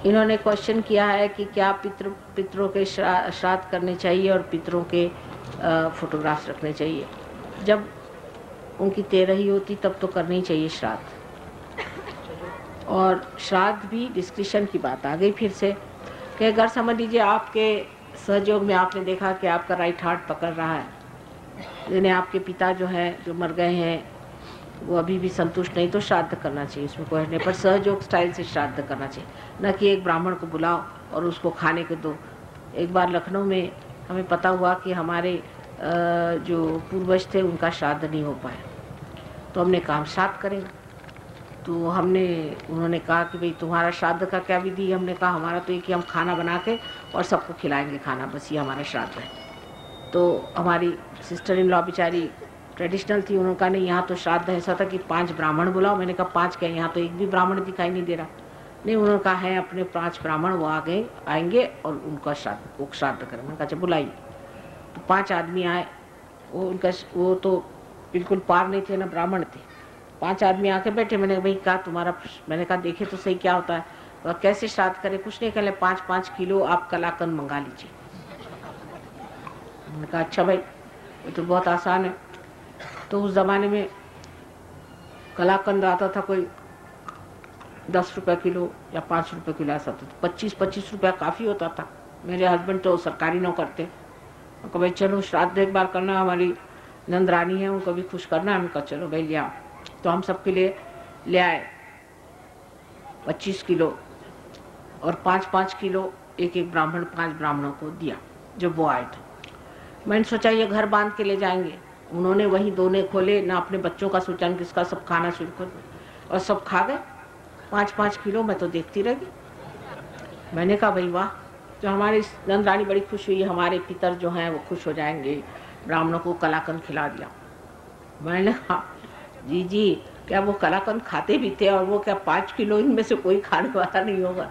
इन्होंने क्वेश्चन किया है कि क्या पितरों के श्राद्ध करने चाहिए और पितरों के फोटोग्राफ्स रखने चाहिए। जब उनकी तेरही होती तब तो करनी चाहिए श्राद्ध। और श्राद्ध भी डिस्क्रिप्शन की बात आ गई फिर से कि अगर समझ लीजिए आपके सहयोग में आपने देखा कि आपका राइट हार्ट पकड़ रहा है, यानी आपके पिता जो है जो मर गए हैं वो अभी भी संतुष्ट नहीं, तो श्राद्ध करना चाहिए, उसमें कोई नहीं, पर सहयोग स्टाइल से श्राद्ध करना चाहिए, न कि एक ब्राह्मण को बुलाओ और उसको खाने को दो। एक बार लखनऊ में हमें पता हुआ कि हमारे जो पूर्वज थे उनका श्राद्ध नहीं हो पाया, तो हमने कहा श्राद्ध करेंगे। तो उन्होंने कहा कि भाई तुम्हारा श्राद्ध का क्या विधि। हमने कहा हमारा तो ये कि हम खाना बना के और सबको खिलाएंगे खाना, बस ये हमारा श्राद्ध है। तो हमारी सिस्टर इन लॉ बेचारी ट्रेडिशनल थी, उन्होंने कहा नहीं यहाँ तो श्राद्ध ऐसा था कि 5 ब्राह्मण बुलाओ। मैंने कहा 5 क्या, यहाँ तो एक भी ब्राह्मण दिखाई नहीं दे रहा। नहीं, उन्होंने कहा है अपने 5 ब्राह्मण वो आएंगे और उनका श्राद्ध करें। मैंने कहा अच्छा बुलाइए। तो 5 आदमी आए, वो तो बिल्कुल पार नहीं थे ना ब्राह्मण थे। 5 आदमी आके बैठे। मैंने कहा देखे तो सही क्या होता है। तो कैसे श्राद्ध करें, कुछ नहीं, कहले 5-5 किलो आप कलाकंद मंगा लीजिए। मैंने कहा अच्छा भाई ये तो बहुत आसान है। तो उस जमाने में कलाकंद आता था कोई 10 रुपए किलो या 5 रुपए किलो ऐसा था। 25-25 रुपया काफी होता था। मेरे हस्बैंड तो सरकारी नौकर थे। उनको भाई चलो श्राद्ध एक बार करना, हमारी नंदरानी है उनको भी खुश करना है। हमने चलो भाई ले आओ। तो हम सबके लिए ले आए 25 किलो और 5-5 किलो एक ब्राह्मण 5 ब्राह्मणों को दिया जब वो आए। तो मैंने सोचा ये घर बांध के ले जाएंगे। उन्होंने वही दोने खोले, ना अपने बच्चों का सोचा किसका, सब खाना शुरू कर दिया और सब खा गए 5-5 किलो। मैं तो देखती रह गई। मैंने कहा भाई वाह। तो हमारी नंदरानी बड़ी खुश हुई, हमारे पितर जो हैं वो खुश हो जाएंगे, ब्राह्मणों को कलाकंद खिला दिया। मैंने कहा जी क्या वो कलाकंद खाते भी थे, और वो क्या 5 किलो इनमें से कोई खाने वाला नहीं होगा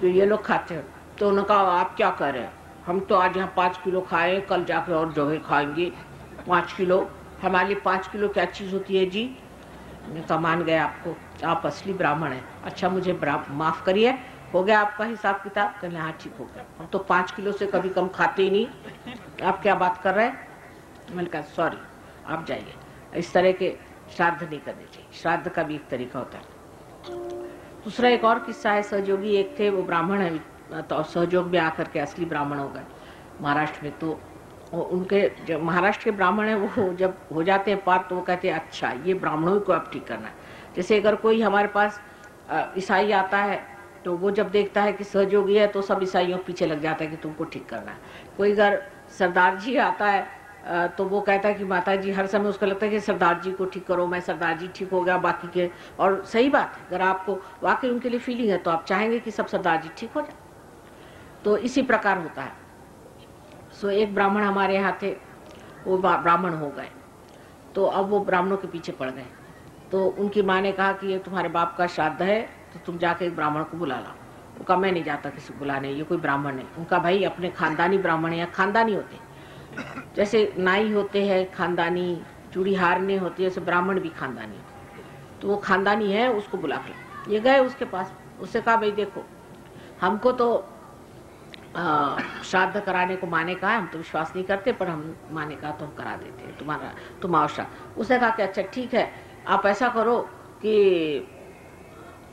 जो ये लोग खाते हैं। तो उन्होंने कहा आप क्या कर रहे हैं, हम तो आज यहाँ 5 किलो खाए, कल जाके और जगह खाएंगे 5 किलो। हमारे लिए 5 किलो क्या चीज़ होती है जी। मैंने कहा मान गए आपको, आप असली ब्राह्मण हैं। अच्छा मुझे माफ़ करिए, हो गया आपका हिसाब किताब। कहने हाँ ठीक हो गया, हम तो 5 किलो से कभी कम खाते ही नहीं, आप क्या बात कर रहे हैं। मैंने कहा सॉरी आप जाइए, इस तरह के श्राद्ध नहीं करने चाहिए। श्राद्ध का भी एक तरीका होता है। दूसरा एक और किस्सा है। सहयोगी एक थे, वो ब्राह्मण है, तो सहयोग में आकर के असली ब्राह्मण हो गए महाराष्ट्र में। तो उनके जो महाराष्ट्र के ब्राह्मण हैं वो जब हो जाते हैं पार, तो वो कहते हैं अच्छा ये ब्राह्मणों को अब ठीक करना है। जैसे अगर कोई हमारे पास ईसाई आता है तो वो जब देखता है कि सहयोगी है तो सब ईसाइयों के पीछे लग जाता है कि तुमको ठीक करना है। कोई अगर सरदार जी आता है तो वो कहता है कि माता जी, हर समय उसको लगता है कि सरदार जी को ठीक करो, मैं सरदार जी ठीक हो गया बाकी के। और सही बात है, अगर आपको वाकई उनके लिए फीलिंग है तो आप चाहेंगे कि सब सरदार जी ठीक हो जाए। तो इसी प्रकार होता है। सो एक ब्राह्मण हमारे यहाँ थे, वो ब्राह्मण हो गए, तो अब वो ब्राह्मणों के पीछे पड़ गए। तो उनकी माँ ने कहा कि ये तुम्हारे बाप का श्राद्ध है तो तुम जाके एक ब्राह्मण को बुला लाओ। वो कहा मैं नहीं जाता किसी को बुलाने, ये कोई ब्राह्मण नहीं। उनका भाई अपने खानदानी ब्राह्मण है, या खानदानी होते जैसे नाई होते हैं खानदानी, चूड़ी हारने होती है, जैसे ब्राह्मण भी खानदानी। तो वो खानदानी है, उसको बुला के ये गए उसके पास। उससे कहा भाई देखो हमको तो श्राद्ध कराने को माने कहा, हम तो विश्वास नहीं करते, पर हम माने कहा तो हम करा देते हैं, तुम आओ श्राद्ध। उसने कहा कि अच्छा ठीक है, आप ऐसा करो कि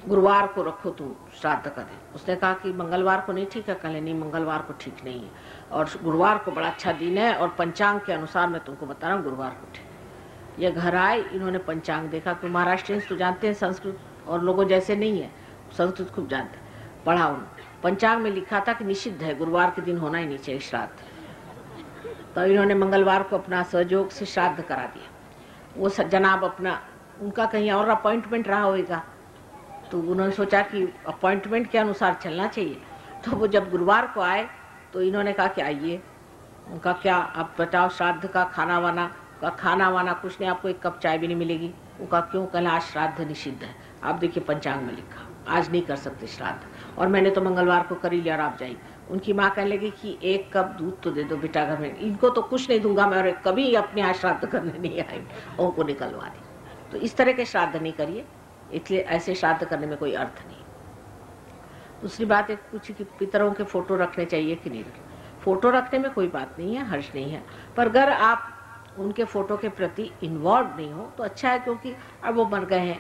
गुरुवार को रखो तुम श्राद्ध करें। उसने कहा कि मंगलवार को नहीं ठीक है। कहले नहीं मंगलवार को ठीक नहीं है, और गुरुवार को बड़ा अच्छा दिन है, और पंचांग के अनुसार मैं तुमको बता रहा हूँ गुरुवार को ठीक। ये घर आए, इन्होंने पंचांग देखा। तो महाराष्ट्रियंस तो जानते हैं संस्कृत, और लोगों जैसे नहीं है, संस्कृत खूब जानते हैं। पढ़ा उन्होंने, पंचांग में लिखा था कि निषिद्ध है, गुरुवार के दिन होना ही नहीं चाहिए श्राद्ध। तो इन्होंने मंगलवार को अपना सहयोग से श्राद्ध करा दिया। वो जनाब अपना, उनका कहीं और अपॉइंटमेंट रहा होगा, तो उन्होंने सोचा कि अपॉइंटमेंट के अनुसार चलना चाहिए। तो वो जब गुरुवार को आए तो इन्होंने कहा कि आइए। उनका क्या आप बताओ श्राद्ध का खाना वाना कुछ नहीं, आपको एक कप चाय भी नहीं मिलेगी। उनका क्यों, कहना आज श्राद्ध निषिद्ध है। आप देखिए पंचांग में लिखा आज नहीं कर सकते श्राद्ध, और मैंने तो मंगलवार को कर ही लिया और आप जाइए। उनकी माँ कहने लगी कि 1 कप दूध तो दे दो बेटा घर में, इनको तो कुछ नहीं दूंगा मैं, और कभी अपने यहाँ श्राद्ध करने नहीं आएंगे, और उनको निकलवा दी। तो इस तरह के श्राद्ध नहीं करिए, इसलिए ऐसे श्राद्ध करने में कोई अर्थ नहीं। दूसरी बात एक पूछी कि पितरों के फोटो रखने चाहिए कि नहीं रखने। फोटो रखने में कोई बात नहीं है, हर्ष नहीं है, पर अगर आप उनके फोटो के प्रति इन्वॉल्व नहीं हो तो अच्छा है, क्योंकि अब वो मर गए हैं,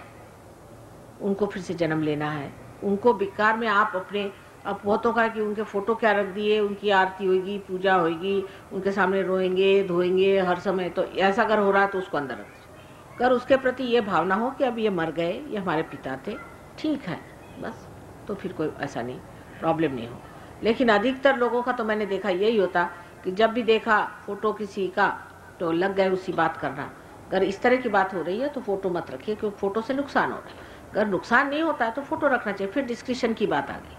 उनको फिर से जन्म लेना है, उनको बेकार में आप अपने अब बहुतों का कि उनके फोटो क्या रख दिए, उनकी आरती होगी, पूजा होगी, उनके सामने रोएंगे धोएंगे हर समय, तो ऐसा अगर हो रहा है तो उसको अंदर रख दीजिए। अगर उसके प्रति ये भावना हो कि अब ये मर गए, ये हमारे पिता थे, ठीक है बस, तो फिर कोई ऐसा नहीं प्रॉब्लम नहीं हो। लेकिन अधिकतर लोगों का तो मैंने देखा यही होता कि जब भी देखा फोटो किसी का तो लग गए उसी बात करना। अगर इस तरह की बात हो रही है तो फोटो मत रखिए, क्योंकि फोटो से नुकसान हो रहा है। अगर नुकसान नहीं होता है तो फोटो रखना चाहिए। फिर डिस्कशन की बात आ गई।